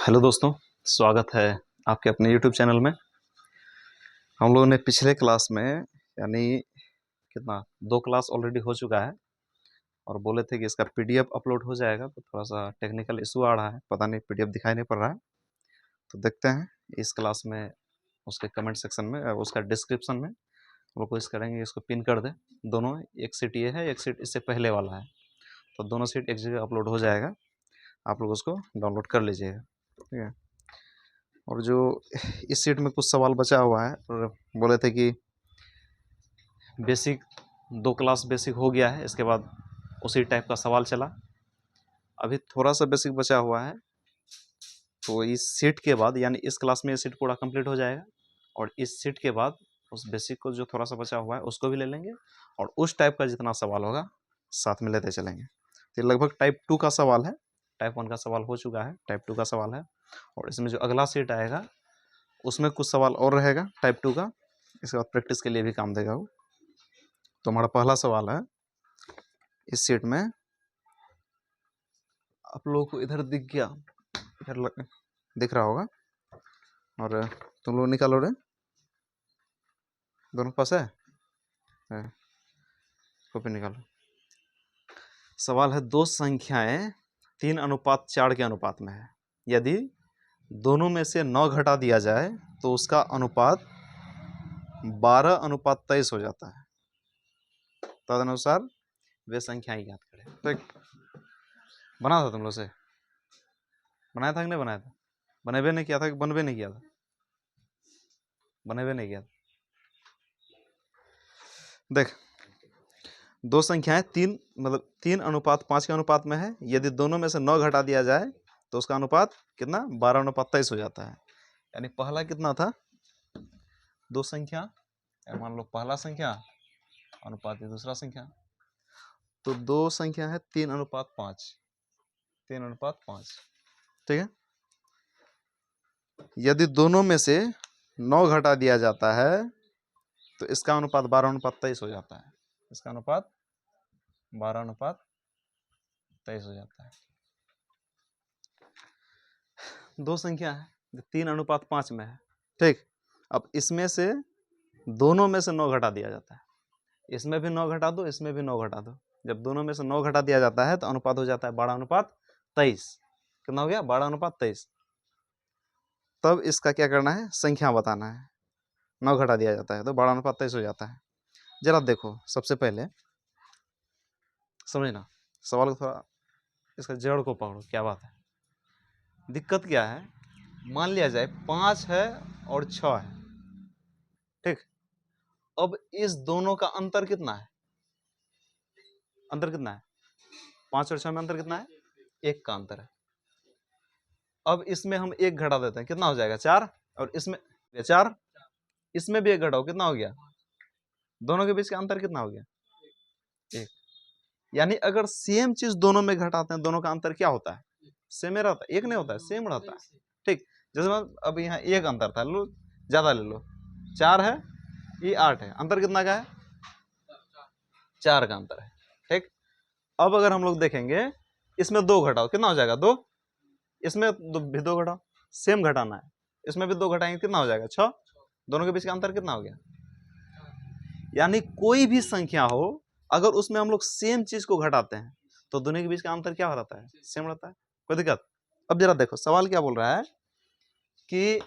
Hello दोस्तों, स्वागत है आपके अपने YouTube चैनल में। हम लोगों ने पिछले क्लास में यानी कितना 2 क्लास ऑलरेडी हो चुका है और बोले थे कि इसका PDF अपलोड हो जाएगा, तो थोड़ा सा टेक्निकल इशू आ रहा है, पता नहीं PDF दिखाई नहीं पड़ रहा है। तो देखते हैं इस क्लास में उसके कमेंट सेक्शन में उसका डिस्क्रिप्शन में हम लोग कोशिश करेंगे इसको पिन कर दें। दोनों, एक सीट ये है, एक सीट इससे पहले वाला है, तो दोनों सीट एक जगह अपलोड हो जाएगा। आप लोग उसको डाउनलोड कर लीजिएगा, ठीक है। और जो इस सीट में कुछ सवाल बचा हुआ है और बोले थे कि बेसिक 2 क्लास बेसिक हो गया है, इसके बाद उसी टाइप का सवाल चला। अभी थोड़ा सा बेसिक बचा हुआ है, तो इस सीट के बाद यानी इस क्लास में ये सीट पूरा कंप्लीट हो जाएगा और इस सीट के बाद उस बेसिक को जो थोड़ा सा बचा हुआ है उसको भी ले लेंगे और उस टाइप का जितना सवाल होगा साथ में लेते चलेंगे। तो लगभग टाइप 2 का सवाल है, टाइप 1 का सवाल हो चुका है, टाइप 2 का सवाल है और इसमें जो अगला सीट आएगा उसमें कुछ सवाल और रहेगा टाइप 2 का, इसके बाद प्रैक्टिस के लिए भी काम देगा वो। तो हमारा पहला सवाल है इस सीट में, आप लोगों को इधर दिख गया, इधर दिख रहा होगा और तुम लोग निकालो रे, दोनों पास है, कॉपी निकालो। सवाल है 2 संख्याएं 3:4 के अनुपात में है, यदि दोनों में से 9 घटा दिया जाए तो उसका अनुपात 12:23 हो जाता है। तदनुसार वे संख्याएं ज्ञात करें। तो बना था तुम लोग से, बनाया था कि नहीं बनाया था? बनेबे नहीं किया था कि बनबे नहीं किया था? बनेबे नहीं किया था। देख, 2 संख्याएं 3:5 के अनुपात में है, यदि दोनों में से 9 घटा दिया जाए तो उसका अनुपात कितना 12:23 हो जाता है। यानी पहला कितना था, 2 संख्या, मान लो पहला संख्या अनुपात दूसरा संख्या, तो 2 संख्या है 3:5, 3:5, ठीक है। यदि दोनों में से 9 घटा दिया जाता है तो इसका अनुपात 12:23 हो जाता है, इसका अनुपात 12:23 हो जाता है। 2 संख्या है 3:5 में है, ठीक। अब इसमें से दोनों में से 9 घटा दिया जाता है, इसमें भी 9 घटा दो, इसमें भी 9 घटा दो। जब दोनों में से 9 घटा दिया जाता है तो अनुपात हो जाता है 12:23। कितना हो गया 12:23। तब इसका क्या करना है, संख्या बताना है। 9 घटा दिया जाता है तो 12:23 हो जाता है। जरा देखो, सबसे पहले समझना सवाल को, थोड़ा इसका जड़ को पकड़ो, क्या बात है, दिक्कत क्या है। मान लिया जाए 5 है और 6 है, ठीक। अब इस दोनों का अंतर कितना है, अंतर कितना है, 5 और 6 में अंतर कितना है, 1 का अंतर है। अब इसमें हम 1 घटा देते हैं, कितना हो जाएगा 4, और इसमें 4, इसमें भी 1 घटाओ, कितना हो गया, दोनों के बीच का अंतर कितना हो गया 1। यानी अगर सेम चीज दोनों में घटाते हैं, दोनों का अंतर क्या होता है, सेम ही रहता है, 1 नहीं होता है, सेम रहता है, ठीक। जैसे अब यहाँ 1 अंतर था, लो ज्यादा ले लो, 4 है, ये 8 है, अंतर कितना का है, 4 का अंतर है, ठीक। अब अगर हम लोग देखेंगे इसमें 2 घटाओ, कितना हो जाएगा 2, इसमें भी 2 घटाओ, सेम घटाना है, इसमें भी 2 घटाएंगे, कितना हो जाएगा 6, दोनों के बीच का अंतर कितना हो गया। यानी कोई भी संख्या हो, अगर उसमें हम लोग सेम चीज को घटाते हैं तो दोनों के बीच का अंतर क्या रहता है, सेम रहता है, कोई दिक्कत। अब जरा देखो सवाल क्या बोल रहा है, कि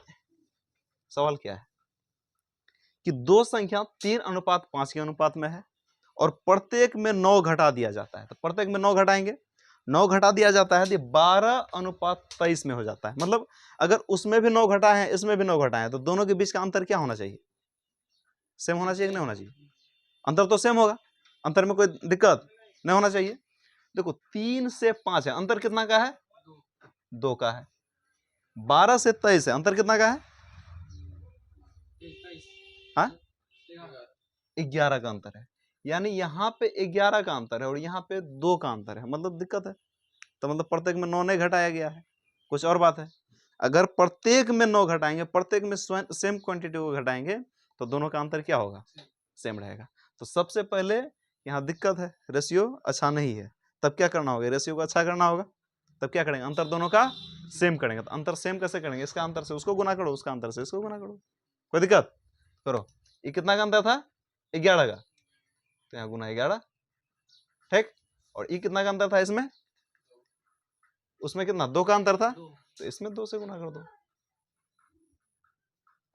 सवाल क्या है कि 2 संख्या 3:5 के अनुपात में है और प्रत्येक में 9 घटा दिया जाता है, तो प्रत्येक में 9 घटाएंगे, 9 घटा दिया जाता है तो 12:23 में हो जाता है। मतलब अगर उसमें भी 9 घटा है, इसमें भी 9 घटा है, तो दोनों के बीच का अंतर क्या होना चाहिए, सेम होना चाहिए कि नहीं होना चाहिए, अंतर तो सेम होगा, अंतर में कोई दिक्कत नहीं होना चाहिए। देखो 3 से 5 है, अंतर कितना का है, 2 का है। 12 से 23 है, अंतर कितना का है, 11 का अंतर है। यानी यहाँ पे 11 का अंतर है और यहाँ पे 2 का अंतर है, मतलब दिक्कत है। तो मतलब प्रत्येक में 9 नहीं घटाया गया है, कुछ और बात है। अगर प्रत्येक में 9 घटाएंगे, प्रत्येक में सेम क्वांटिटी को घटाएंगे तो दोनों का अंतर क्या होगा, सेम रहेगा। तो सबसे पहले यहाँ दिक्कत है, रेशियो अच्छा नहीं है, तब क्या करना होगा, रेशियो को अच्छा करना होगा। तब क्या करेंगे, अंतर दोनों का सेम करेंगे। तो अंतर सेम कैसे करेंगे, इसका अंतर से उसको गुना करो, उसका अंतर से इसको गुना करो, कोई दिक्कत। करो, ये कितना का अंतर था, 11 का, तो यहाँ गुना 11, ठीक। और ये कितना का अंतर था इसमें, उसमें कितना 2 का अंतर था, तो इसमें 2 से गुना कर दो।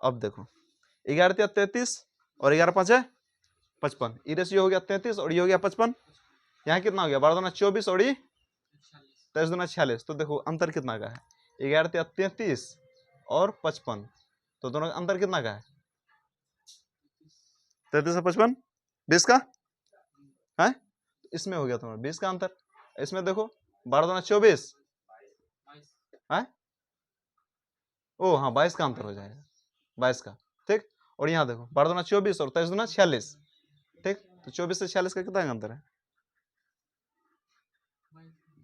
अब देखो 11 33 और 11 5 है 55, ये रेशियो हो गया 33 और ये हो गया 55। यहाँ कितना हो गया, 12 दूना 24 और ये 23 दूना 46। तो देखो अंतर कितना का है, 11 33 और 55, तो दोनों का अंतर कितना का है, 33 और 55, 20 का है। इसमें हो गया तुम्हारा 20 का अंतर। इसमें देखो 12 दूना 24 है, ओ हाँ 22 का अंतर हो जाएगा, 22 का, ठीक। और यहाँ देखो 12 दूना 24 और 23 दूना 46, ठीक। तो 24 से 46 का कितना अंतर है,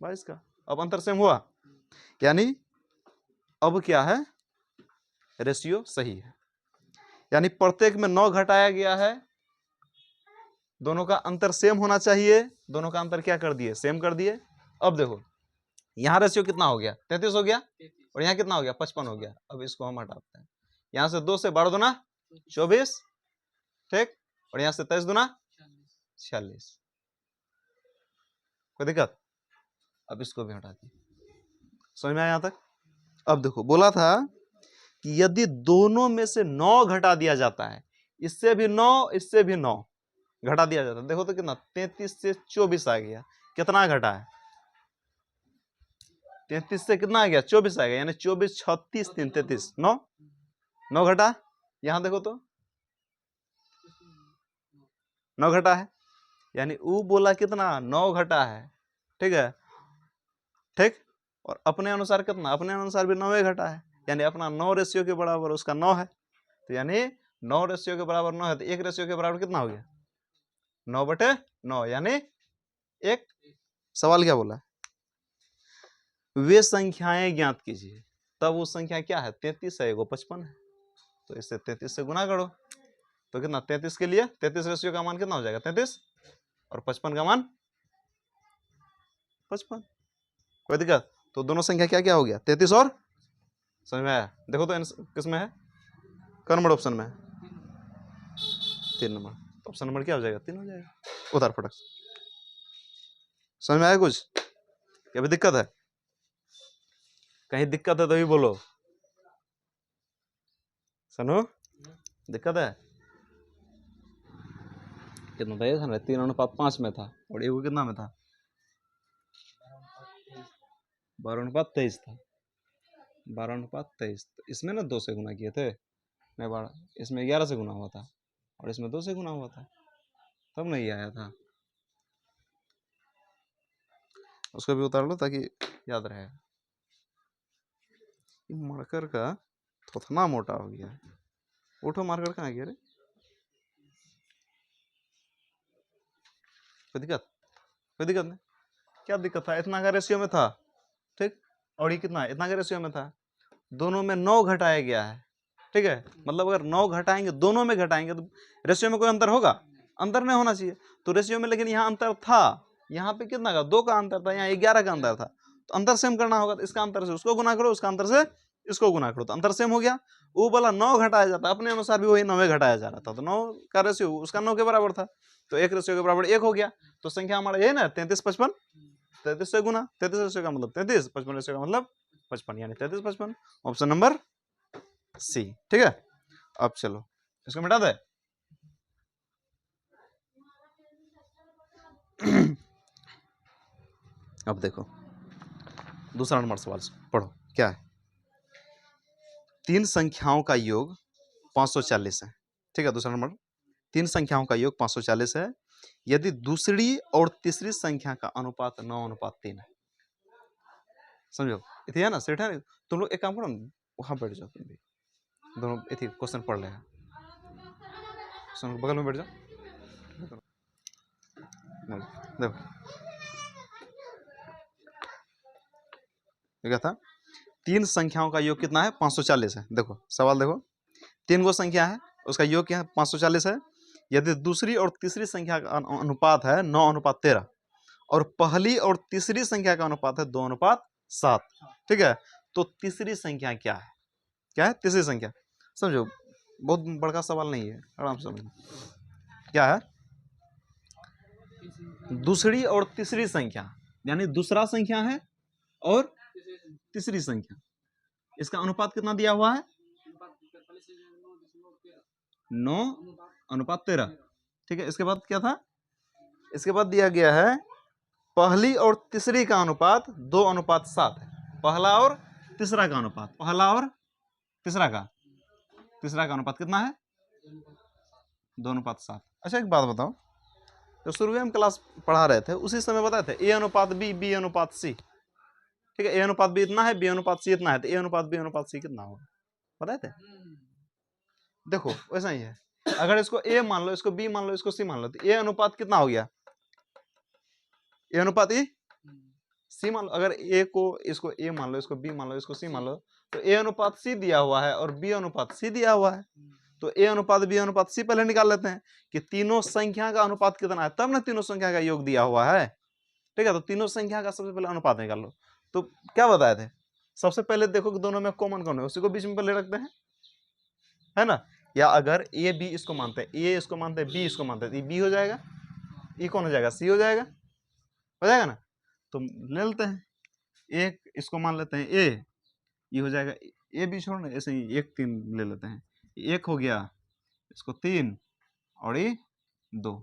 22 का। अब अंतर सेम हुआ, यानी अब क्या है, रेशियो सही है, यानी प्रत्येक में 9 घटाया गया है, दोनों का अंतर सेम होना चाहिए, दोनों का अंतर क्या कर दिए, सेम कर दिए। अब देखो यहाँ रेशियो कितना हो गया, 33 हो गया, और यहाँ कितना हो गया, 55 हो गया। अब इसको हम हटाते हैं, यहाँ से 2 से 12 दूना 24, ठीक, और यहाँ से 23 दूना 46, कोई दिक्कत। अब इसको भी हटा दिए, समझ में आया यहाँ तक। अब देखो बोला था कि यदि दोनों में से 9 घटा दिया जाता है, इससे भी 9 इससे भी 9 घटा दिया जाता है, देखो तो कितना, 33 से 24 आ गया, कितना घटा है, 33 से कितना आ गया, 24 आ गया, यानी 24 36 3 33, 9 घटा। यहां देखो तो 9 घटा है, यानी वो बोला कितना, 9 घटा है, ठीक है, ठीक। और अपने अनुसार कितना, अपने अनुसार भी 9 घटा है, यानी अपना 9 रेशियो के बराबर उसका 9 है, तो यानी 9 रेशियो के बराबर 9 है, तो 1 रेशियो के बराबर कितना हो गया, 9/9, यानी 1। सवाल क्या बोला, वे संख्याएं ज्ञात कीजिए, तब वो संख्या क्या है, 33 है, एगो 55 है, तो इससे 33 से गुना करो, तो कितना, 33 के लिए 33 रेशियो का मान कितना हो जाएगा, 33, और 55 का मान 55, कोई दिक्कत। तो दोनों संख्या क्या क्या हो गया, 33 और, समझ में आया। देखो तो किसमें है, क नंबर ऑप्शन में है, 3 नंबर, ऑप्शन नंबर क्या हो जाएगा, 3 हो जाएगा, उतार फटक। समझ में आया कुछ, क्या भी दिक्कत है, कहीं दिक्कत है तो भी बोलो, सुनो दिक्कत है। कितना था ये, 3:5 में था, और ये कितना में था, 12:23 था, 12:23। इसमें ना 2 से गुना किए थे, नहीं 12, इसमें 11 से गुना हुआ था, और इसमें 2 से गुना हुआ था, तब नहीं आया था। उसको भी उतार लो ताकि याद रहे। मार्कर का थोथना मोटा हो गया है, उठो, मार्कर कहाँ गया रे, कोई दिक्कत, कोई दिक्कत नहीं, क्या दिक्कत था, इतना का रेशियो में था, ठीक। और ये कितना है, इतना का रेशियो में था, दोनों में 9 घटाया गया है, ठीक है। मतलब अगर 9 घटाएंगे, दोनों में घटाएंगे, तो रेशियो में कोई अंतर होगा, अंतर नहीं होना चाहिए, तो रेशियो में, लेकिन यहाँ अंतर था, यहाँ पे कितना का, 2 का अंतर था, यहाँ 11 का अंतर था, तो अंतर सेम करना होगा, तो इसका अंतर से उसको गुना करो, उसका अंतर से इसको गुना करो, तो अंतर सेम हो गया। वो वाला 9 घटाया जाता, अपने अनुसार भी वही 9 घटाया जा रहा था, तो 9 का रेशियो उसका 9 के बराबर था, तो 1 रेशियो के बराबर 1 हो गया, तो संख्या हमारा ये ना 33 55, 33 से गुना, 33 रेशियो का मतलब 33, 55 रेशियो का मतलब 55, यानी 33 55, ऑप्शन नंबर सी, ठीक है। अब चलो इसको मिटा दे। अब देखो दूसरा नंबर सवाल पढ़ो, क्या है, 3 संख्याओं का योग 540 है, ठीक है। दूसरा नंबर, 3 संख्याओं का योग 540 है, यदि दूसरी और तीसरी संख्या का अनुपात 9:3 है, समझो इथे है ना, सेठ है ना, तुम लोग एक काम करो ना, वहां बैठ जाओ, तुम भी दोनों इथे क्वेश्चन पढ़ लेगा, बगल में बैठ जाओ, देखो क्या था, 3 संख्याओं का योग कितना है, 540 है। देखो सवाल देखो, 3 गो संख्या है, उसका योग क्या है, 540 है, यदि दूसरी और तीसरी संख्या का अनुपात है 9:13, और पहली और तीसरी संख्या का अनुपात है 2:7, 7, ठीक है। तो तीसरी संख्या क्या है? क्या है तीसरी संख्या? समझो, बहुत बड़का सवाल नहीं है, आराम से समझो। क्या है? दूसरी और तीसरी संख्या, यानी दूसरा संख्या है और तीसरी संख्या, इसका अनुपात कितना दिया हुआ है? 9:13, ठीक है। इसके बाद क्या था? इसके बाद दिया गया है पहली और तीसरी का अनुपात 2:7 है। पहला और तीसरा का अनुपात, पहला और तीसरा का अनुपात कितना है? 2:7। अच्छा एक बात बताओ, जो शुरू में हम क्लास पढ़ा रहे थे उसी समय बताए थे A/B, B/C, ठीक है। A/B इतना है, B/C इतना है, तो A/B/C कितना होगा बताए थे? देखो वैसा ही है, अगर इसको A मान लो, इसको B मान लो, इसको C मान लो, तो A अनुपात कितना हो गया? A/E, C मान लो। अगर A को, इसको A मान लो, इसको B मान लो, इसको C मान लो, तो A/C दिया हुआ है और B/C दिया हुआ है। तो A/B/C पहले निकाल लेते हैं कि तीनों संख्या का अनुपात कितना है, तब ना तीनों संख्या का योग दिया हुआ है, ठीक है। तो तीनों संख्या का सबसे पहले अनुपात निकाल लो। तो क्या बताए थे? सबसे पहले देखो कि दोनों में कॉमन कौन है, उसी को बीच में पहले रखते हैं, है ना। या अगर A B इसको मानते हैं, A इसको मानते हैं, B इसको मानते हैं, तो B हो जाएगा, E कौन हो जाएगा? C हो जाएगा ना। तो ले लेते हैं, एक इसको मान लेते हैं A, ये हो जाएगा A B छोड़ना, ऐसे ही 1 3 ले लेते हैं, 1 हो गया, इसको 3 और ये 2,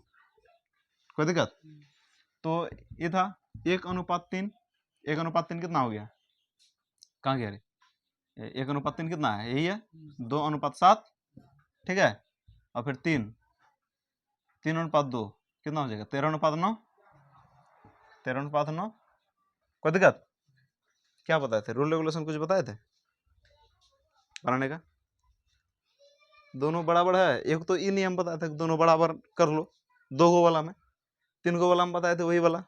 कोई दिक्कत? तो ये था 1:3, 1:3 कितना हो गया? कहाँ गया रे? 1:3 कितना है? यही है 2:7, ठीक है। और फिर 3:2 कितना हो जाएगा? 13:9, 13:9, कोई दिक्कत? क्या बताए थे? रूल रेगुलेशन कुछ बताए थे बनाने का? दोनों बराबर है, एक तो ये नियम बताए थे दोनों बराबर कर लो, 2 गो वाला में, 3 गो वाला में बताए थे, वही वाला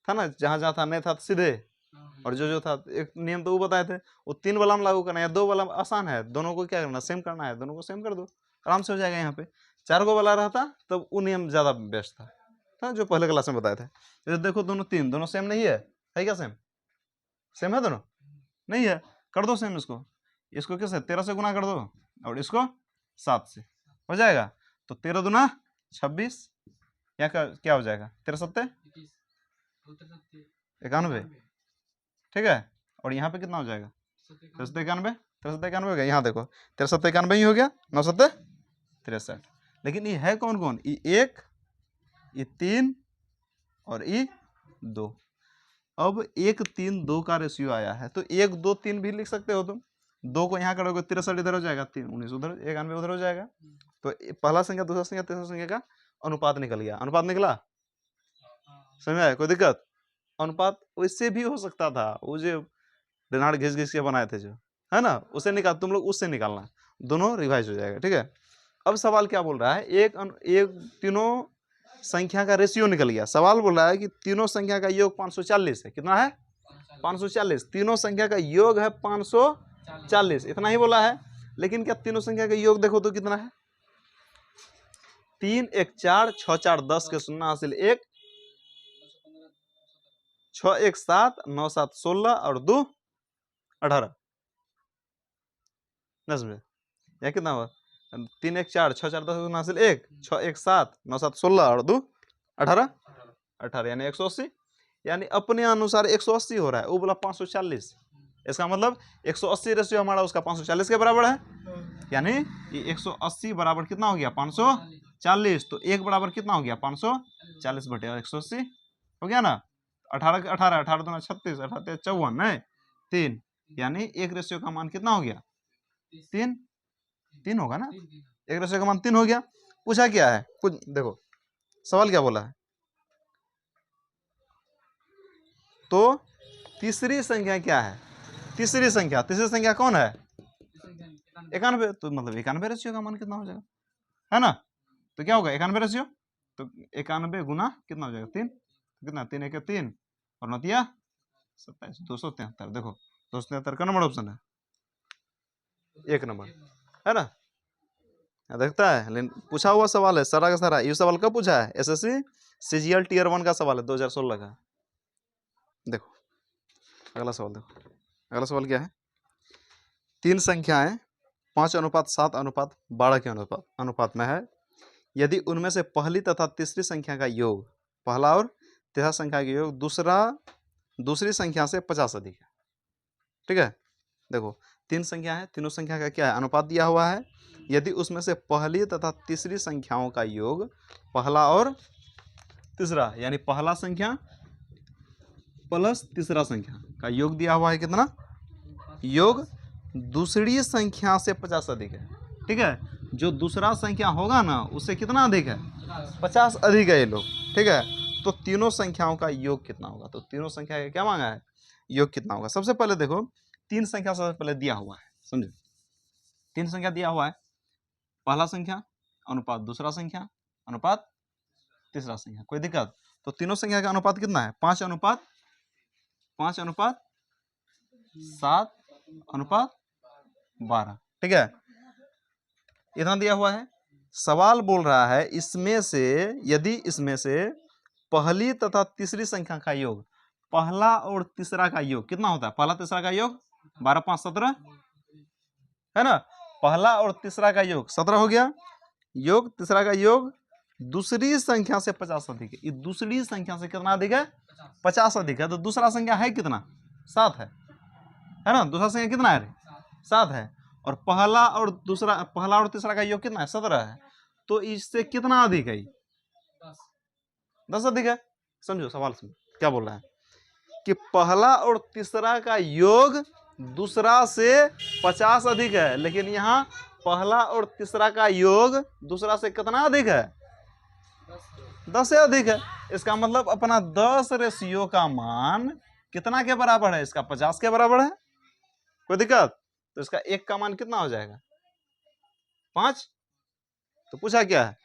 था ना, जहां जहां था नहीं था सीधे, और जो था एक नियम तो वो बताए थे, वो 3 वाला में लागू करना है, 2 वाला में आसान है, दोनों को क्या करना, सेम करना है, दोनों को सेम कर दो, आराम से हो जाएगा। यहाँ पे 4 गो वाला रहता तब वो नियम ज्यादा बेस्ट था जो पहले क्लास में बताए थे। तो देखो दोनों 3, दोनों सेम नहीं है क्या? सेम है दोनों? नहीं है, कर दो सेम, इसको कैसे 13 से गुना कर दो और इसको 7 से, हो जाएगा। तो 13 दूना 26, या क्या हो जाएगा? 13 सत्ते 91, ठीक है। और यहाँ पे कितना हो जाएगा? 93 91 हो गया। यहाँ देखो 93 91 ही हो गया, 9 7 63। लेकिन ये है कौन कौन? ये 1, ये 3 और ये 2। अब 1 3 2 का रेशियो आया है, तो 1 2 3 भी लिख सकते हो तुम। 2 को यहाँ करोगे 63 इधर हो जाएगा, 3 19 उधर, 91 उधर हो जाएगा। तो पहला संख्या, दूसरा संख्या, तीसरा संख्या का अनुपात निकल गया। अनुपात निकला, समझ में आया? कोई दिक्कत? अनुपात वैसे भी हो सकता था, वो जो रेनाल्ड घिस घिस के बनाए थे जो, है ना, उसे निकाल, तुम लोग उससे निकालना, दोनों रिवाइज हो जाएगा, ठीक है। अब सवाल क्या बोल रहा है? एक तीनों संख्या का रेशियो निकल गया। सवाल बोल रहा है कि तीनों संख्या का योग 540 है। कितना है? 540। तीनों संख्या का योग है 540, इतना ही बोला है। लेकिन क्या तीनों संख्या का योग देखो तो कितना है? 3 1 4 6 4 10 के 0 हासिल 1, 6 1 7 9 7 16 और 2 18, या कितना हुआ? 3 1 4 6 4 10 हासिल 1, 6 1 7 9 7 16 और 2 18, 18 यानी 180, यानी अपने अनुसार 180 हो रहा है, वो बोला 540। इसका मतलब 180 रेशियो हमारा उसका 540 के बराबर है, यानी ये 180 बराबर कितना हो गया? 540। तो 1 बराबर कितना हो गया? 540 बटे 180 हो गया ना। 18 18 18 दूना 36, 18 54 नहीं 3, यानी 1 रेशियो का मान कितना हो गया? 3 होगा ना। 1 रेशियो का मान 3 हो गया। पूछा क्या है? कुछ देखो सवाल क्या बोला है। तो तीसरी संख्या क्या है? तीसरी संख्या कौन है? 91। तो मतलब 91 रेशियो का मान कितना हो जाएगा, है ना। तो क्या होगा 91 रेशियो, तो 91 गुना कितना हो जाएगा? 3, कितना? 3 1 3 और 9 27, 273। देखो 273 का नंबर ऑप्शन है, 1 नंबर, है ना। देखता है, लेकिन पूछा हुआ सवाल है सारा का सारा। ये सवाल कब पूछा है? एसएससी सीजीएल टियर 1 का सवाल है, 2016 का। देखो अगला सवाल देखो, अगला सवाल क्या है, 3 संख्याएं 5:7:12 के अनुपात में है। यदि उनमें से पहली तथा तीसरी संख्या का योग, पहला और तीसरा संख्या का योग दूसरी संख्या से 50 अधिक है। ठीक है, देखो 3 संख्या है, तीनों संख्या का क्या है, अनुपात दिया हुआ है। यदि उसमें से पहली तथा तीसरी संख्याओं का योग, पहला और तीसरा यानी पहला संख्या प्लस तीसरा संख्या का योग दिया हुआ है, कितना, योग दूसरी संख्या से 50 अधिक है। ठीक है, जो दूसरा संख्या होगा ना उससे कितना अधिक है, 50 अधिक है ये लोग। ठीक है, तो तीनों संख्याओं का योग कितना होगा, तो तीनों संख्या का क्या मांगा है, योग कितना होगा। सबसे पहले देखो 3 संख्या सबसे पहले दिया हुआ है, समझो 3 संख्या दिया हुआ है, पहला संख्या अनुपात दूसरा संख्या अनुपात तीसरा संख्या, कोई दिक्कत। तो तीनों संख्या का अनुपात कितना है, 5:7:12। ठीक है, इतना दिया हुआ है। सवाल बोल रहा है इसमें से, यदि इसमें से पहली तथा तीसरी संख्या का योग, पहला और तीसरा का योग कितना होता है, पहला तीसरा का योग 12 5 17 है ना, पहला और तीसरा का योग 17 हो गया, योग तीसरा का योग दूसरी संख्या से 50 अधिक है। दूसरी संख्या से कितना अधिक है, 50 अधिक है। तो दूसरा संख्या है कितना, 7 है ना, दूसरा संख्या कितना है, 7 है। और पहला और तीसरा का योग कितना है, 17 है। तो इससे कितना अधिक है, 10 अधिक है। समझो सवाल सुनो क्या बोल रहा है कि पहला और तीसरा का योग दूसरा से 50 अधिक है, लेकिन यहाँ पहला और तीसरा का योग दूसरा से कितना अधिक है, 10 से अधिक है। इसका मतलब अपना 10 रेशियो का मान कितना के बराबर है, इसका 50 के बराबर है। कोई दिक्कत, तो इसका 1 का मान कितना हो जाएगा, 5। तो पूछा क्या है,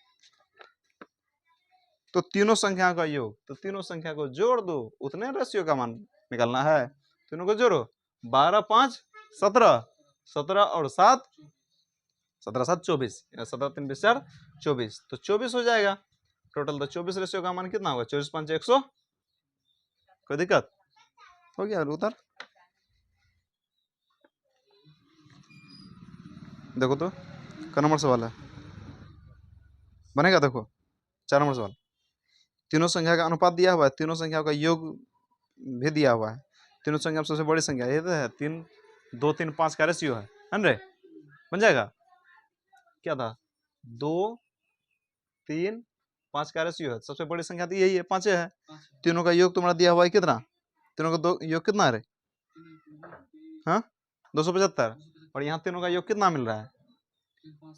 तो तीनों संख्या का योग, तो तीनों संख्या को जोड़ दो, उतने रेशियो का मान निकालना है। तीनों को जोड़ो, 12 5 17, 17 और 7 17 7 24, 17 3 20 4 24, तो 24 हो जाएगा टोटल। तो 24 रेशियो का मान कितना होगा, 24 5 100। कोई दिक्कत, हो गया उतर। देखो तो क नंबर सवाल है, बनेगा। देखो 4 नंबर सवाल, तीनों संख्या का अनुपात दिया हुआ है, तीनों संख्याओं का योग भी दिया हुआ है। तीनों संख्या में सबसे बड़ी संख्या ये तो है 3 2 3 5 का रेशियो है ना रे, बन जाएगा। क्या था, 2 3 5 का रेशियो है, सबसे बड़ी संख्या तो यही है, 5 है। तीनों का योग तुम्हारा दिया हुआ है कितना, तीनों का योग कितना है, हाँ 275। और यहाँ तीनों का योग कितना मिल रहा है,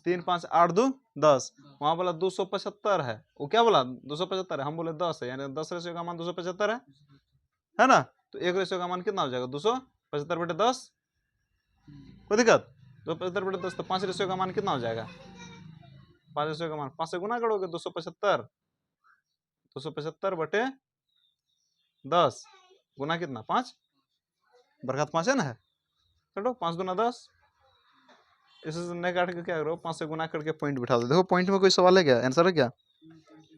3 5 8 2 10। वहां बोला 275 है, वो क्या बोला 275 है, हम बोले 10 है, यानी 10 रेशियो का मान 275 है ना। तो एक रेशियो का मान कितना हो जाएगा, 275/10। कोई दिक्कत, 275/10, तो 5 रेशियो का मान कितना हो जाएगा, 5 रेशियो का मान 5 से गुना करोगे 275, 275/10 गुना कितना 5, बरकत 5 है ना, कटो 5 दूना 10, इसे नहीं काट के क्या करो, 5 से गुना करके पॉइंट बिठा दो। देखो पॉइंट में कोई सवाल है क्या, आंसर है क्या,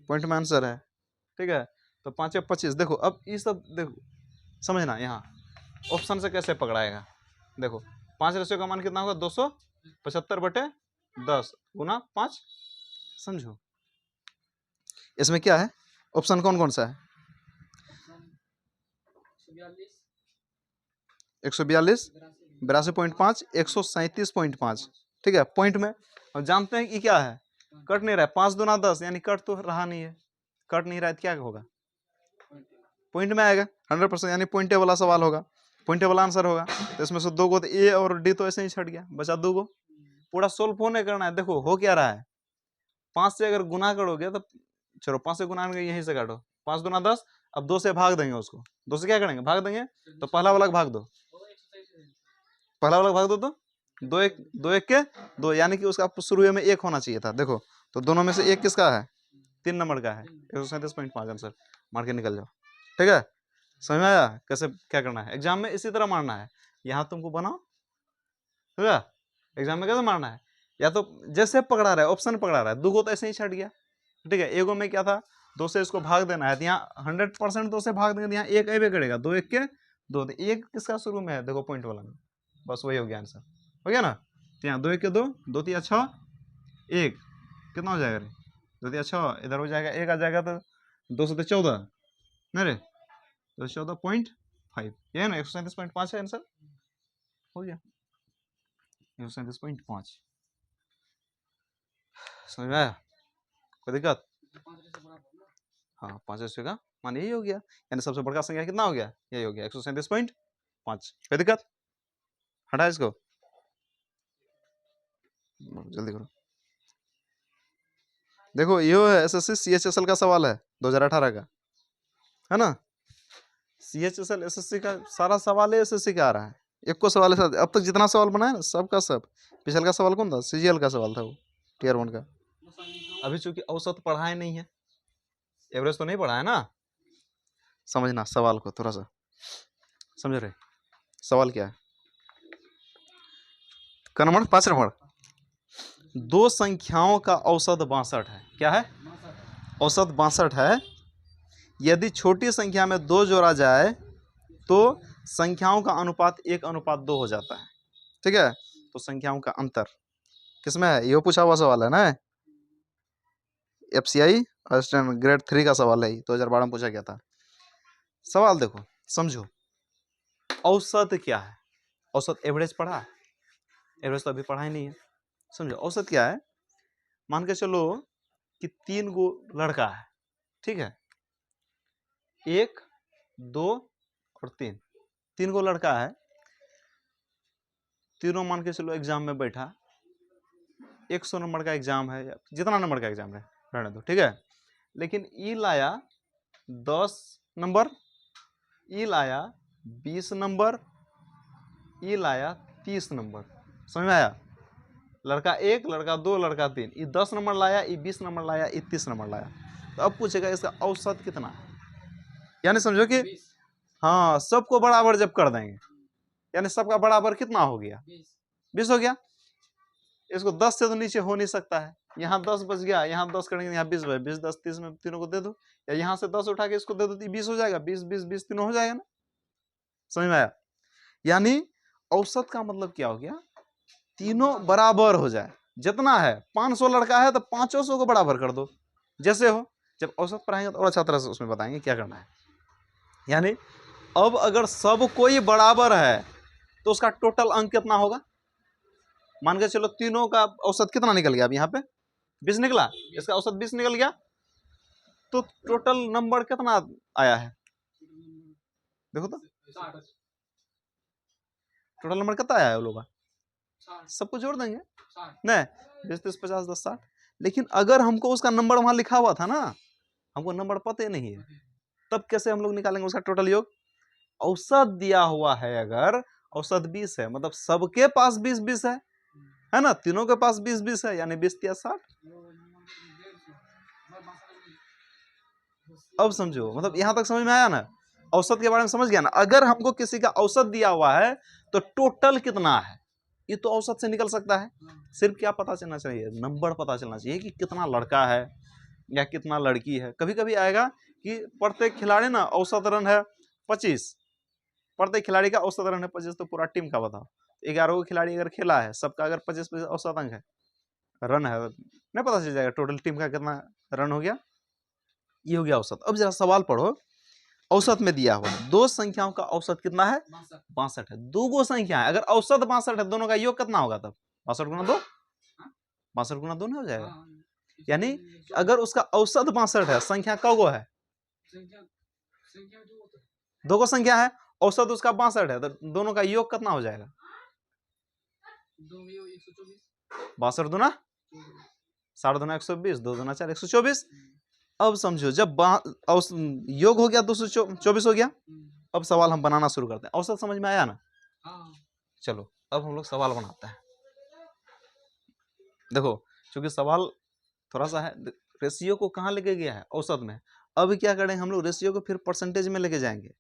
पॉइंट में आंसर है। ठीक है, तो 5 या 25। देखो अब ये सब देखो समझना, यहाँ ऑप्शन से कैसे पकड़ाएगा। देखो 5 रेशियो का मान कितना होगा, 275/10 गुना 5। समझो इसमें क्या है, ऑप्शन कौन कौन सा है, 142 82.5 137.5। ठीक है, पॉइंट में। और जानते हैं कि क्या है, कट नहीं रहा है, 5 दूना 10, यानी कट तो रहा नहीं है, कट नहीं रहा है तो क्या होगा, पॉइंट में आएगा 100%, यानी पॉइंटे वाला सवाल होगा, पॉइंटे वाला आंसर होगा। तो इसमें से 2 को तो ए और डी तो ऐसे ही छट गया, बचा 2 को। पूरा सोल्व होने करना है। देखो हो क्या रहा है, 5 से अगर गुना करोगे तो चलो 5 से गुना करेंगे, यहीं से काटो, 5 दूना 10। अब 2 से भाग देंगे उसको, 2 से क्या करेंगे, भाग देंगे। तो पहला वाला भाग दो, पहला वाला भाग दो, तो 2 1 के 2, यानी कि उसका शुरू में 1 होना चाहिए था। देखो तो दोनों में से 1 किसका है, 3 नंबर का है, 137.5 आंसर मार के निकल जाओ। ठीक है, समझ में आया कैसे क्या करना है, एग्जाम में इसी तरह मारना है। यहाँ तुमको बनाओ, ठीक है, एग्जाम में कैसे मारना है, या तो जैसे पकड़ा रहा है, ऑप्शन पकड़ा रहा है, 2 को तो ऐसे ही छट गया। ठीक है, एगो में क्या था, 2 से इसको भाग देना है, यहाँ 100% 2 से भाग देंगे, यहाँ 1 अबे करेगा, 2 1 के 2 1 किसका शुरू में है, देखो पॉइंट वाला में, बस वही हो गया आंसर, हो गया ना। तो यहाँ 2 1 के 2, 2 3 6, 1 कितना हो जाएगा रे, 2 3 6, इधर हो जाएगा 1 आ जाएगा तो 2 से 14 नहीं रे, तो 14.5, ये है ना 137.5 है आंसर, हो गया 137.5। समझ में आया, कोई दिक्कत? हाँ 5 रेशियो का मान यही हो गया, यानी सबसे बड़का संख्या कितना हो गया, यही हो गया 137.5। कोई दिक्कत? हटा इसको, जल्दी करो। देखो ये है एसएससी सीएचएसएल का सवाल है 2018 का, है ना। सीएचएसएल एसएससी का सारा सवाल है, एसएससी का आ रहा है, एक को सवाल है अब तक जितना सवाल बना है ना सब का सब। पिछले का सवाल कौन था, सीजीएल का सवाल था वो, टियर 1 का। अभी चूंकि औसत पढ़ाए नहीं है, एवरेज तो नहीं पढ़ा है ना, समझना सवाल को थोड़ा सा, समझ रहे सवाल क्या है। का नंबर 5 नंबर, दो संख्याओं का औसत 62 है, क्या है, औसत 62 है। यदि छोटी संख्या में 2 जोड़ा जाए तो संख्याओं का अनुपात 1:2 हो जाता है, ठीक है। तो संख्याओं का अंतर किसमें है, ये पूछा हुआ सवाल है ना, एफसीआई ग्रेड 3 का सवाल है, 2012 में पूछा गया था। सवाल देखो समझो, औसत क्या है, औसत एवरेज पढ़ा, एवरेज तो अभी पढ़ा ही नहीं है। समझो औसत क्या है, मान के चलो कि 3 गो लड़का है, ठीक है, 1 2 और 3, 3 गो लड़का है, तीनों मान के चलो एग्जाम में बैठा, 100 नंबर का एग्जाम है या जितना नंबर का एग्जाम है रहने दो, ठीक है। लेकिन ई लाया 10 नंबर, ई लाया 20 नंबर, ई लाया 30 नंबर, समझ में आया। लड़का 1, लड़का 2, लड़का 3, ई 10 नंबर लाया, ई 20 नंबर लाया, ई 30 नंबर लाया। तो अब पूछेगा इसका औसत कितना है, यानी समझो कि हाँ सबको बराबर जब कर देंगे, यानी सबका बराबर कितना हो गया, 20 हो गया। इसको 10 से तो नीचे हो नहीं सकता है, यहाँ 10 बच गया, यहाँ 10 करेंगे, यहाँ 20 बचे, 20 10 30 में तीनों को दे दो, या यहाँ से 10 उठा के इसको दे दो तो 20 हो जाएगा, 20 20 20 तीनों हो जाएगा ना, समझ में आया। यानी औसत का मतलब क्या हो गया, तीनों बराबर हो जाए, जितना है 500 लड़का है तो 500 को बराबर कर दो, जैसे हो। जब औसत पढ़ाएंगे तो और अच्छा तरह से उसमें बताएंगे क्या करना है। यानी अब अगर सब कोई बराबर है तो उसका टोटल अंक कितना होगा, मान के चलो तीनों का औसत कितना निकल गया, अब यहाँ पे 20 निकला, इसका औसत 20 निकल गया, तो टोटल नंबर कितना आया है, देखो तो टोटल नंबर कितना आया है वो लोग, सबको जोड़ देंगे नहीं, 20 30 50 10 60। लेकिन अगर हमको उसका नंबर वहां लिखा हुआ था ना, हमको नंबर पता नहीं है, तब कैसे हम लोग निकालेंगे उसका टोटल योग। औसत दिया हुआ है, अगर औसत 20 है मतलब सबके पास 20 20 है ना, तीनों के पास 20 20 है, यानी 20 या 60। अब समझो, मतलब यहां तक समझ में आया ना, औसत के बारे में समझ गया ना। अगर हमको किसी का औसत दिया हुआ है तो टोटल कितना है ये तो औसत से निकल सकता है। सिर्फ क्या पता चलना चाहिए, नंबर पता चलना चाहिए कि कितना लड़का है या कितना लड़की है। कभी कभी आएगा कि प्रत्येक खिलाड़ी ना औसत रन है 25, प्रत्येक खिलाड़ी का औसत रन है 25, तो पूरा टीम का बताओ, 11 खिलाड़ी अगर खेला है, सबका अगर 25 औसत अंक है, रन है, नहीं पता चल जाएगा टोटल टीम का कितना रन हो गया, ये हो गया औसत। अब जरा सवाल पढ़ो, औसत में दिया हुआ दो संख्याओं का औसत कितना है, 62 है। दो गो संख्या है, अगर औसत 62 है, दोनों का योग कितना होगा तब, 62 गुना 2, 62 गुना 2 नहीं हो जाएगा। यानी अगर उसका औसत 62 है, संख्या कौ है, दो गो संख्या है, औसत उसका 62 है, तो दोनों का योग कितना हो जाएगा, 62 दूना 60 दूना 120, 2 दूना 4 124। अब समझो जब योग हो गया 224 हो गया। अब सवाल हम बनाना शुरू करते हैं। औसत समझ में आया ना, चलो अब हम लोग सवाल बनाते हैं। देखो क्योंकि सवाल थोड़ा सा है, रेशियो को कहाँ लेके गया है, औसत में। अब क्या करेंगे हम लोग, रेशियो को फिर परसेंटेज में लेके जाएंगे,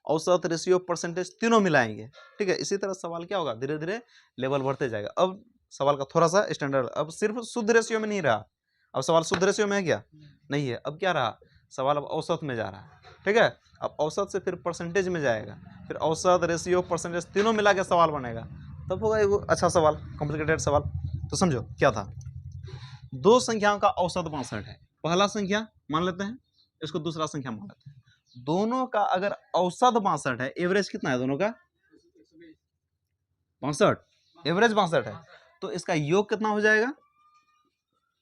औसत रेशियो परसेंटेज तीनों मिलाएंगे, ठीक है। इसी तरह सवाल क्या होगा, धीरे धीरे लेवल बढ़ते जाएगा। अब सवाल का थोड़ा सा स्टैंडर्ड, अब सिर्फ शुद्ध रेशियो में नहीं रहा, अब सवाल शुद्ध रेशियो में है क्या, नहीं है, अब क्या रहा, सवाल अब औसत में जा रहा है, ठीक है। ठीक है। अब औसत से फिर परसेंटेज में जाएगा, फिर औसत, रेशियो, परसेंटेज तीनों मिला के सवाल बनेगा, तब होगा वो अच्छा सवाल, कॉम्प्लिकेटेड सवाल। तो समझो क्या था, दो संख्याओं का औसत 62 है, पहला संख्या मान लेते हैं, इसको दूसरा संख्या मान लेते हैं, दोनों का अगर औसत 62 है, एवरेज कितना है दोनों का 62, एवरेज 62 है, तो इसका योग कितना हो जाएगा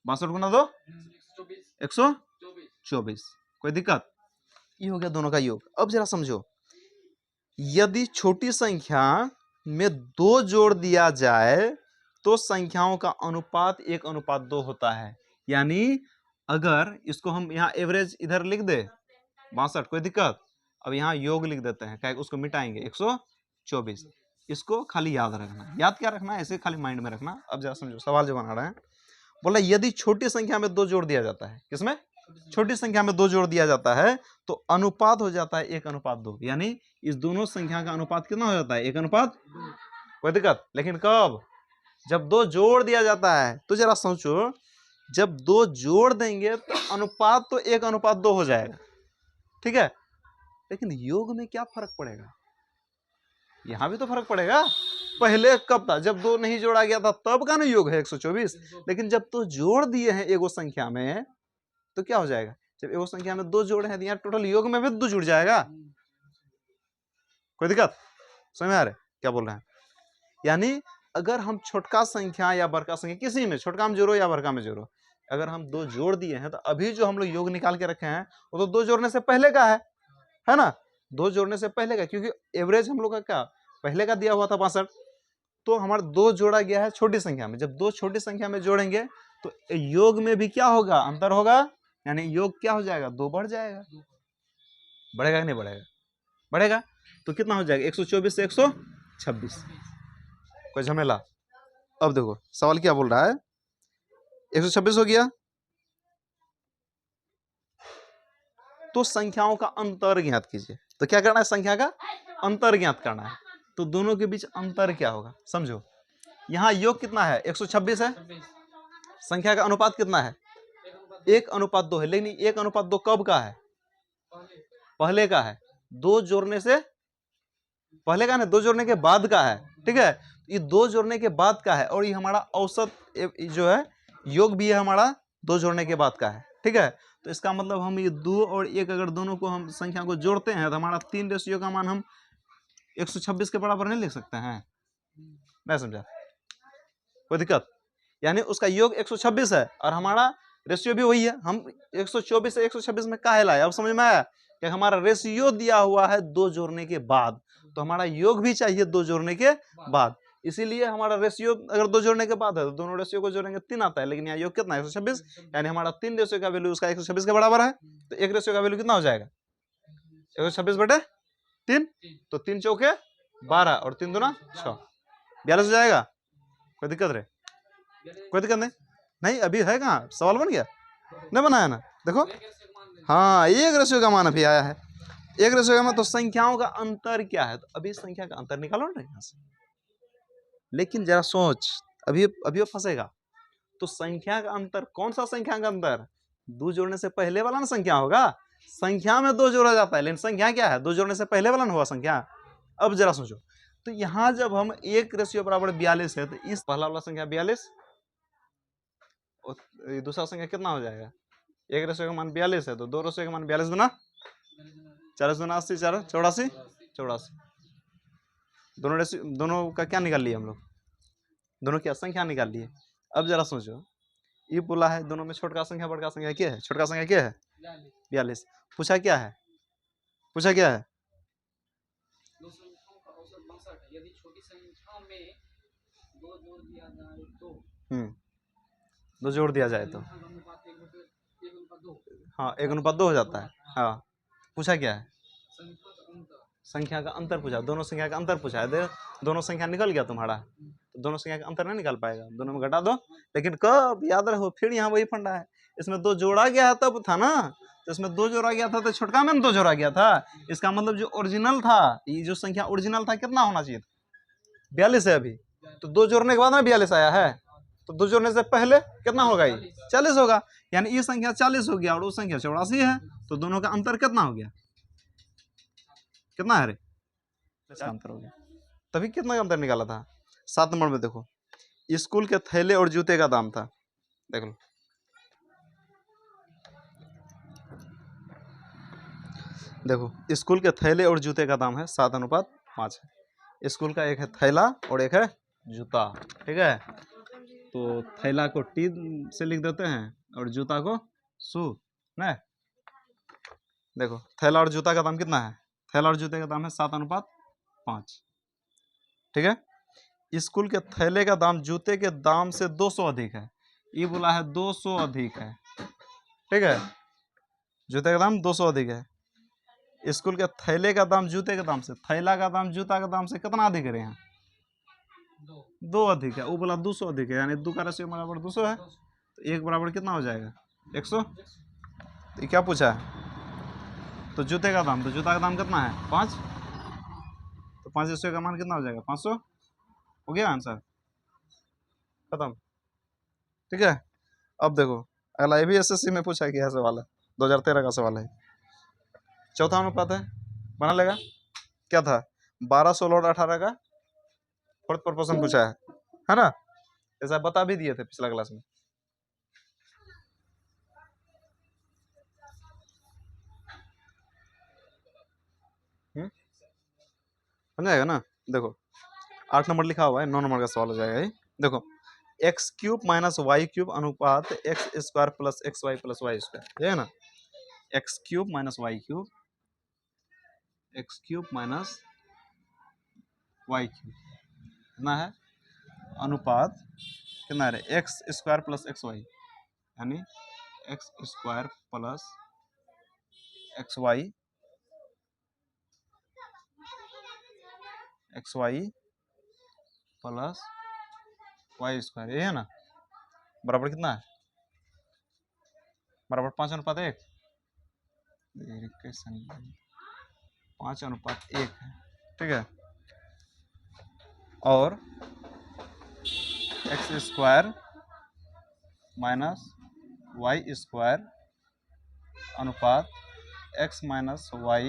62 गुना 2 124। कोई दिक्कत, ये हो गया दोनों का योग। अब जरा समझो, यदि छोटी संख्या में 2 जोड़ दिया जाए तो संख्याओं का अनुपात 1:2 होता है। यानी अगर इसको हम यहाँ एवरेज इधर लिख दे 62, कोई दिक्कत, अब यहाँ योग लिख देते हैं, क्या उसको मिटाएंगे 124। इसको खाली याद रखना, याद क्या रखना है, ऐसे खाली माइंड में रखना। अब जरा समझो सवाल जो बना रहे हैं, बोला यदि छोटी संख्या में 2 जोड़ दिया जाता है, किसमें छोटी संख्या में 2 जोड़ दिया जाता है तो अनुपात हो जाता है 1:2। यानी इस दोनों संख्या का अनुपात कितना हो जाता है 1:2। कोई दिक्कत, लेकिन कब, जब 2 जोड़ दिया जाता है। तो जरा सोचो, जब 2 जोड़ देंगे तो अनुपात तो 1:2 हो जाएगा, ठीक है, लेकिन योग में क्या फर्क पड़ेगा, यहां भी तो फर्क पड़ेगा। पहले कब था, जब 2 नहीं जोड़ा गया था तब का ना योग है 124, लेकिन जब तो जोड़ दिए हैं एगो संख्या में तो क्या हो जाएगा, जब एगो संख्या में 2 जोड़े हैं तो यहाँ टोटल योग में भी 2 जुड़ जाएगा। कोई दिक्कत, समझ में आ रहा है क्या बोल रहे हैं। यानी अगर हम छोटका संख्या या बड़का संख्या किसी में, छोटका में जोड़ो या बड़का में जोड़ो, अगर हम 2 जोड़ दिए हैं तो अभी जो हम लोग योग निकाल के रखे हैं वो तो 2 जोड़ने से पहले का है ना, 2 जोड़ने से पहले का, क्योंकि एवरेज हम लोग का क्या पहले का दिया हुआ था 62, तो हमारा 2 जोड़ा गया है छोटी संख्या में। जब 2 छोटी संख्या में जोड़ेंगे तो योग में भी क्या होगा, अंतर होगा, यानी योग क्या हो जाएगा 2 बढ़ जाएगा। बढ़ेगा कि नहीं बढ़ेगा, बढ़ेगा। तो कितना हो जाएगा 124 से 126, कोई झमेला। अब देखो सवाल क्या बोल रहा है, 126 हो गया तो संख्याओं का अंतर ज्ञात कीजिए। तो क्या करना है, संख्या का अंतर ज्ञात करना है। तो दोनों के बीच अंतर क्या होगा, समझो, यहाँ योग कितना है 126 है, संख्या का अनुपात कितना है 1:2 है, लेकिन 1:2 कब का है, पहले का है, 2 जोड़ने से पहले का ना, 2 जोड़ने के बाद का है, ठीक है, ये 2 जोड़ने के बाद का है, और ये हमारा औसत जो है योग भी है हमारा 2 जोड़ने के बाद का है, ठीक है। तो इसका मतलब हम ये 2 और 1 अगर दोनों को हम संख्या को जोड़ते हैं तो हमारा 3 रेशियो का मान हम 126 के बराबर नहीं लिख सकते हैं, मैं समझा, कोई दिक्कत। यानी उसका योग 126 है और हमारा रेशियो भी वही है, हम 124 से 126 में काहे लाए, अब समझ में आया कि हमारा रेशियो दिया हुआ है 2 जोड़ने के बाद, तो हमारा योग भी चाहिए 2 जोड़ने के बाद, इसीलिए हमारा रेशियो अगर 2 जोड़ने के बाद है तो दोनों रेशियो को जोड़ेंगे 3 आता है, लेकिन यहाँ योग कितना है 126, यानी हमारा 3 रेशियो का वैल्यू उसका 126 के बराबर है, तो एक रेशियो का वैल्यू कितना हो जाएगा 126/3, तो 3 चौके 12 और 3 दूना 6, 42 हो जाएगा। कोई दिक्कत रहे, कोई दिक्कत नहीं अभी है, कहाँ सवाल बन गया, नहीं बनाया ना, देखो हाँ एक रेशियो का मान अभी आया है, एक रेशियो का मान, तो संख्याओं का अंतर क्या है, तो अभी संख्या का अंतर निकालो ना यहाँ से। लेकिन जरा सोच, अभी वो फंसेगा, तो संख्या का अंतर, कौन सा संख्या का अंतर, 2 जोड़ने से पहले वाला ना संख्या होगा, संख्या में 2 जोड़ा जाता है, लेकिन संख्या क्या है 2 जोड़ने से पहले वाला ना हुआ संख्या। अब जरा सोचो, तो यहाँ जब हम 1 रेशियो बराबर 42 है तो इस पहला वाला संख्या 42 और दूसरा संख्या कितना हो जाएगा, 1 रेशियो का मान 42 है तो 2 रेशियो का मान 42 दूना 40 दूना 80, 4 84 84, दोनों रेशियो, दोनों का क्या निकाल लिए हम लोग, दोनों क्या संख्या निकाल लिए। अब जरा सोचो, ये बोला है दोनों में छोटका संख्या बड़का संख्या क्या है, छोटका संख्या क्या है 42, पूछा क्या है, पूछा क्या है, दो जोड़ दिया जाए तो हाँ 1:2 हो जाता है। हाँ पूछा क्या है, संख्या का अंतर पूछा, दोनों संख्या का अंतर पूछा है, दोनों संख्या निकल गया तुम्हारा, तो दोनों संख्या का अंतर नहीं निकाल पाएगा, दोनों में घटा दो, लेकिन कब याद रखो, फिर यहाँ वही फंडा है, इसमें 2 जोड़ा गया तब था ना, तो इसमें 2 जोड़ा गया था तो छोटका में 2 जोड़ा गया था, इसका मतलब जो ओरिजिनल था, ये जो संख्या ओरिजिनल था कितना होना चाहिए 42 है अभी, तो 2 जोड़ने के बाद में 42 आया है, तो 2 जोड़ने से पहले कितना होगा ये 40 होगा, यानी ये संख्या 40 हो गया और वो संख्या 84 है, तो दोनों का अंतर कितना हो गया कितना है रे? इसका अंतर हो गया, तभी कितना का अंतर निकाला था। 7 नंबर में देखो, स्कूल के थैले और जूते का दाम था, देख लो, देखो स्कूल के थैले और जूते का दाम है 7:5 है। स्कूल का एक है थैला और एक है जूता, ठीक है। तो थैला को टी से लिख देते हैं और जूता को सु, ना। देखो थैला और जूता का दाम कितना है, थैला और जूते का दाम है 7:5, ठीक है। स्कूल के थैले का दाम जूते के दाम से 200 अधिक है, ये बोला है 200 अधिक है, ठीक है। जूते का दाम 200 अधिक है। स्कूल के थैले का दाम जूते के दाम से, थैला का दाम जूता के दाम से कितना अधिक है यहाँ? 2 अधिक है। वो बोला 200 अधिक है, यानी 2 का रेशियो बराबर 200 है, तो 1 बराबर कितना हो जाएगा? 100। तो ये क्या पूछा है? तो जूते का दाम, तो जूता का दाम कितना है? 5, तो 5 रेशियो का मान कितना हो जाएगा? 500। हो गया आंसर, खत्म, ठीक है। अब देखो अगला, ये भी एसएससी में पूछा गया सवाल है, 2013 का सवाल है। चौथा अनुपात है, बना लेगा। क्या था? 12, 16 और 18 का फोर्थ प्रोपोर्शन पूछा है ना? ऐसा बता भी दिए थे पिछला क्लास में। समझ आएगा ना? देखो 8 नंबर लिखा हुआ है, 9 नंबर का सवाल हो जाएगा ये। देखो x³ - y³ अनुपात x² + xy + y², ये है ना। x³ - y³, x³ - y³ कितना है? अनुपात कितना है? x² + xy, यानी x² + xy प्लस y², ये है ना, बराबर कितना है? बराबर 5:1, 5:1 है, ठीक है। और x² - y² अनुपात x - y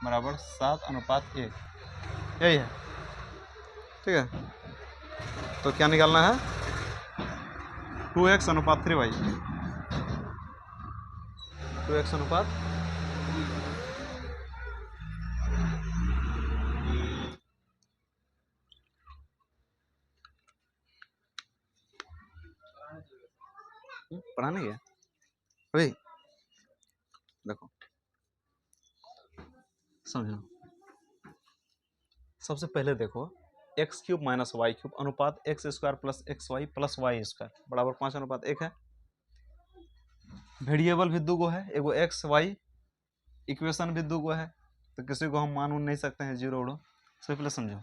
बराबर 7:1, यही है, ठीक है। तो क्या निकालना है? 2x अनुपात 3y, 2x अनुपात पढ़ाने गया भाई। देखो समझो, सबसे पहले देखो x³ - y³ अनुपात x² + xy + y² बराबर 5:1 है। वेरिएबल भी दो गो है, एगो x y, इक्वेशन भी दो गो है, तो किसी को हम मान नहीं सकते हैं 0 उड़ो। सबसे पहले समझो,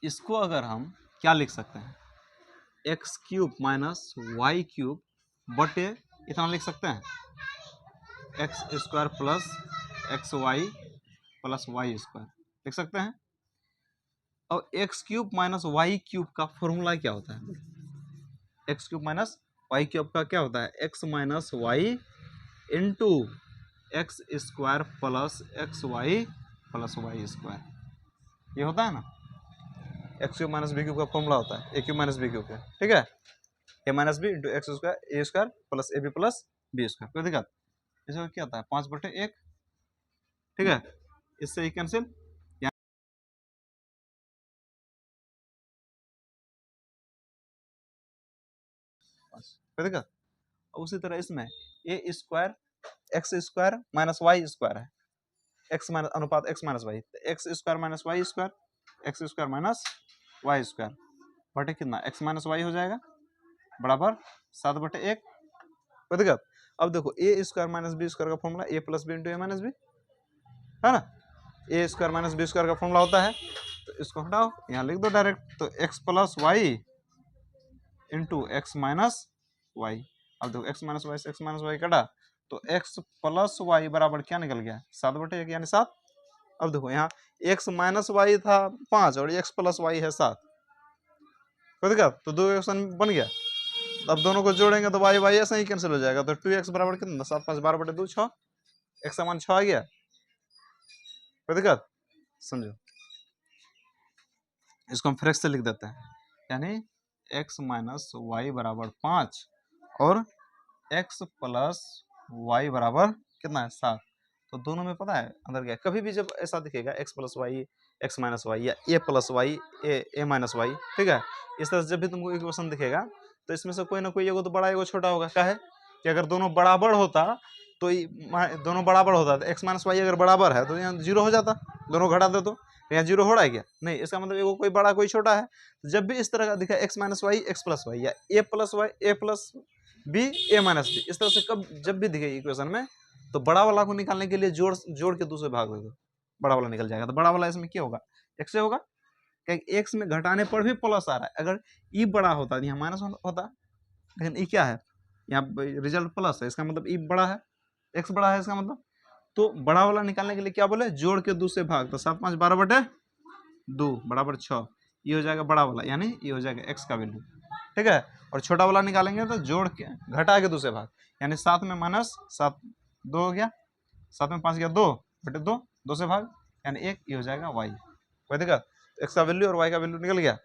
इसको अगर हम क्या लिख सकते हैं? x³ - y³ बटे इतना लिख सकते हैं, x² + xy + y² लिख सकते हैं। और x³ - y³ का फॉर्मूला क्या होता है? x³ - y³ का क्या होता है? x - y into x² + xy + y², ये होता है ना। x³ - b³ का फॉर्मूला होता है a³ - b³ का, ठीक है। a - b into x² a² + ab + b², कोई दिक्कत? इसमें क्या होता है? 5/1, ठीक है। इससे ही कैंसिल, कोई दिक्कत? उसी तरह इसमें a² x² - y² है, x अनुपात x - y, x² - y² x² - y² बटे कितना? x - y हो जाएगा, बराबर 7/1, कोई दिक्कत? अब देखो a² - b² का formula a + b into a - b है ना। a² - b² का फॉर्मूला होता है, तो इसको हटाओ, यहाँ लिख दो डायरेक्ट, तो x + y into x - y। अब देखो x - y से x - y कटा, तो x + y बराबर क्या निकल गया? 7/1, यानी 7। अब देखो यहाँ x - y था 5 और x + y है 7, कोई दिक्कत? तो दो इक्वेशन बन गया। अब दोनों को जोड़ेंगे तो y ऐसे ही कैंसिल हो जाएगा, तो 2x बराबर कितना? 7 × 5 = 12/2 6, x का मान 6 आ गया, कोई दिक्कत? समझो, इसको हम फिर x से लिख देते हैं, यानी x माइनस वाई बराबर 5 और x प्लस वाई बराबर कितना है 7। तो दोनों में पता है अंदर क्या है? कभी भी जब ऐसा दिखेगा x plus y, x minus y या a plus y, a minus y, ठीक है, इस तरह से जब भी तुमको इक्वेशन दिखेगा तो इसमें से कोई ना कोई एगो तो बड़ा एगो छोटा होगा। क्या है कि अगर दोनों बराबर होता तो दोनों बराबर होता तो x माइनस वाई अगर बराबर है तो यहाँ 0 हो जाता, दोनों घटा दे तो यहाँ 0 हो रहा है क्या? नहीं, इसका मतलब एगो कोई बड़ा कोई छोटा है। जब भी इस तरह का दिखा x minus y, x plus y या a plus y, a plus b, a minus b, इस तरह से कब जब भी दिखे इक्वेशन में तो बड़ा वाला को निकालने के लिए जोड़ के दूसरे भाग दे दो, बड़ा वाला निकल जाएगा। तो बड़ा वाला इसमें क्या होगा? x से होगा, क्योंकि x में घटाने पर भी प्लस आ रहा है। अगर ई बड़ा होता तो यहाँ माइनस होता, लेकिन ई क्या है? यहाँ रिजल्ट प्लस है, इसका मतलब ई बड़ा है, x बड़ा है इसका मतलब। तो बड़ा वाला निकालने के लिए क्या बोले? जोड़ के दूसरे भाग। तो 7 5 12/2 बराबर 6, ये हो जाएगा बड़ा वाला, यानी ये हो जाएगा x का वैल्यू, ठीक है। और छोटा वाला निकालेंगे तो जोड़ के घटा के दूसरे भाग, यानी 7 में माइनस 7 2 हो गया, 7 में 5 गया 2/2, 2 से भाग, यानी 1, ये हो जाएगा y। कोई दिक्कत? x का वैल्यू और y का वैल्यू निकल गया।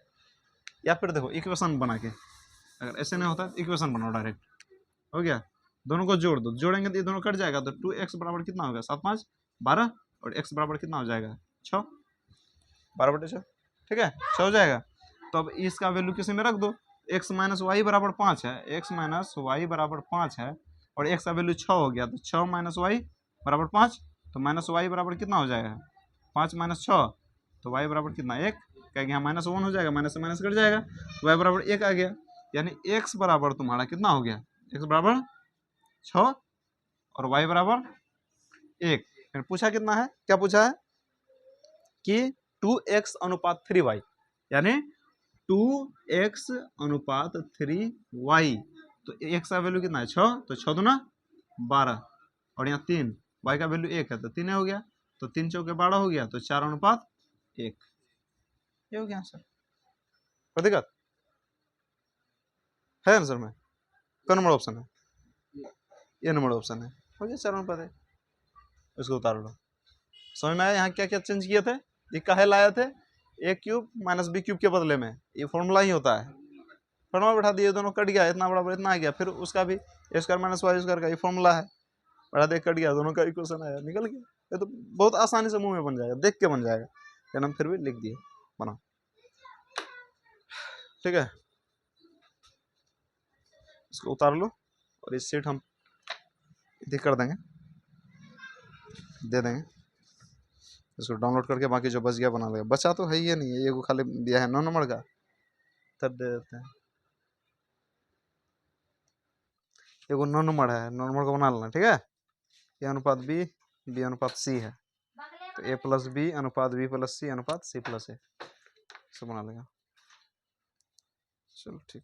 या फिर देखो इक्वेशन बना के, अगर ऐसे नहीं होता तो इक्वेशन बनाओ डायरेक्ट, हो गया। दोनों को जोड़ दो, जोड़ेंगे तो ये दोनों कट जाएगा, तो 2x बराबर कितना होगा? 7 5 12 और x बराबर कितना हो जाएगा? 6, 12/6, ठीक है, 6 हो जाएगा। तो अब इसका वैल्यू किसी में रख दो, x माइनस वाई बराबर 5 है, x माइनस वाई बराबर 5 है और x का वैल्यू 6 हो गया, तो 6 माइनस वाई बराबर 5, तो माइनस वाई बराबर कितना हो जाएगा? 5 माइनस 6, तो y बराबर कितना? 1, क्या यहाँ माइनस 1 हो जाएगा, माइनस से माइनस कट जाएगा, y बराबर 1 आ गया, यानी x बराबर तुम्हारा कितना हो गया? x बराबर 6 और y बराबर 1। फिर पूछा कितना है? क्या पूछा है कि 2x अनुपात 3y, यानी 2x अनुपात 3y। तो x का वैल्यू कितना है? 6, तो 6 दूना 12 और यहाँ 3, y का वैल्यू 1 है तो 3 हो गया, तो 3 चौके 12 हो गया, तो 4:1, ये हो गया आंसर। कोई दिक्कत है आंसर में? कौन नंबर ऑप्शन है? ये नंबर ऑप्शन है, हो गया 4:1। इसको उतार लो। समझ में आया यहाँ क्या क्या चेंज किए थे? ये काहे लाए थे? a cube minus b cube के बदले में, ये फॉर्मूला ही होता है, फॉर्मूला बैठा दिए, दोनों कट गया, इतना बराबर इतना आ गया, फिर उसका भी a square minus y square का ये फॉर्मूला है, बढ़ा दे कट गया, दोनों का इक्वेशन आया, निकल गया। ये तो बहुत आसानी से मुंह में बन जाएगा, देख के बन जाएगा, लेकिन हम फिर भी लिख दिए बना, ठीक है। इसको उतार लो और इस सीट हम इधर कर देंगे, दे देंगे, इसको डाउनलोड करके बाकी जो बच गया बना देगा। बचा तो है ही नहीं है, ये को खाली दिया है 9 नंबर का, तब दे देते हैं। ये 9 नंबर है, 9 नंबर को बना लेना, ठीक है। ए अनुपात बी, बी अनुपात सी है, तो ए प्लस बी अनुपात बी प्लस सी अनुपात सी प्लस ए, सब बना लेगा। चलो ठीक।